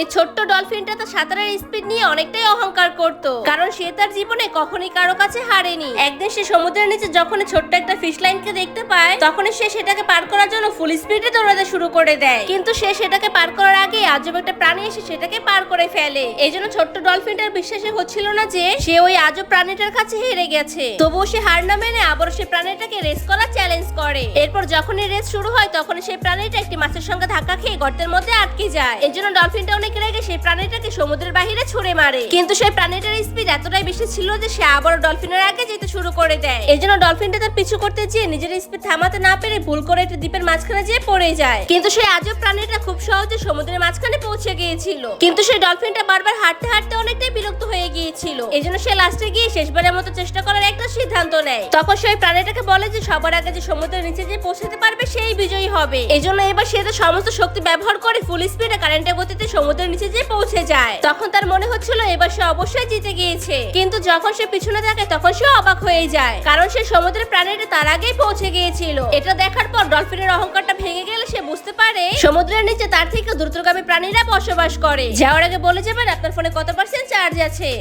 এই ছোট্ট ডলফিনটা তার সাঁতারের স্পিড নিয়ে অনেকটাই অহংকার করত, কারণ সে তার জীবনে কখনোই কারো কাছে হারেনি। একদিন সে সমুদ্রের নিচে যখন ছোট্ট একটা ফিশ লাইনকে দেখতে পায়, তখন সে সেটাকে পার করার জন্য ফুল স্পিডে দৌড়াতে শুরু করে দেয়। কিন্তু সে সেটাকে পার করার আগে আজব একটা প্রাণী এসে সেটাকে পার করে ফেলে। এই জন্য ছোট্ট ডলফিনটার বিশ্বাসই হচ্ছিল না যে সে ওই আজব প্রাণীটার কাছে হেরে গেছে। তবুও সে হার না মেনে আবার সেই প্রাণীটাকে রেস করার চ্যালেঞ্জ করে। এরপর যখনই রেস শুরু হয় তখন সেই প্রাণীটা একটি মাছের সঙ্গে ধাক্কা খেয়ে গর্তের মধ্যে আটকে যায়। এই জন্য ডলফিনটা অনেক রেগে সেই প্রাণীটাকে সমুদ্রের বাইরে ছুড়ে মারে। কিন্তু সেই প্রাণীটার স্পিড এতটাই বেশি ছিল যে সে আবার ডলফিনের আগে যেতে শুরু করে দেয়। এই জন্য ডলফিনটা তার পিছু করতে যেয়ে নিজের স্পিড থামাতে না পেরে ভুল করে একটি দ্বীপের মাঝখানে যেয়ে পড়ে যায়। কিন্তু সেই আজব প্রাণীটা খুব সহজে সমুদ্রের মাঝখানে পৌঁছে গিয়েছিল। কিন্তু সেই ডলফিনটা বারবার হাঁটতে হাঁটতে অনেকটাই বিরক্ত হয়ে গিয়েছিল। এই জন্য সে লাস্টে গিয়ে শেষবারের মতো চেষ্টা করার একটা সিদ্ধান্ত নেয়। তখন সেই প্রাণীটাকে বলে যে সবার আগে যে সমুদ্রের নিচে যে পৌঁছাতে পারবে সেই বিজয়ী হবে। এই জন্য এবার সে তার সমস্ত শক্তি ব্যবহার করে ফুল স্পিডে কারেন্টের গতিতে সমুদ্রের নিচে যে পৌঁছে যায়। তখন তার মনে হচ্ছিল এবার সে অবশ্যই জিতে গিয়েছে। কিন্তু যখন সে পিছনে থাকে তখন সে অবাক হয়ে যায়, কারণ সে সমুদ্রের প্রাণীটা তার আগেই পৌঁছে গিয়েছিল। এটা দেখার পর ডলফিনের অহংকারটা ভেঙে গেলে সে বুঝতে পারে সমুদ্রের নিচে তার থেকে দ্রুতগামী প্রাণীরা বসবাস করে। যাওয়ার আগে বলে যাবেন আপনার ফোনে কত % চার্জ আছে।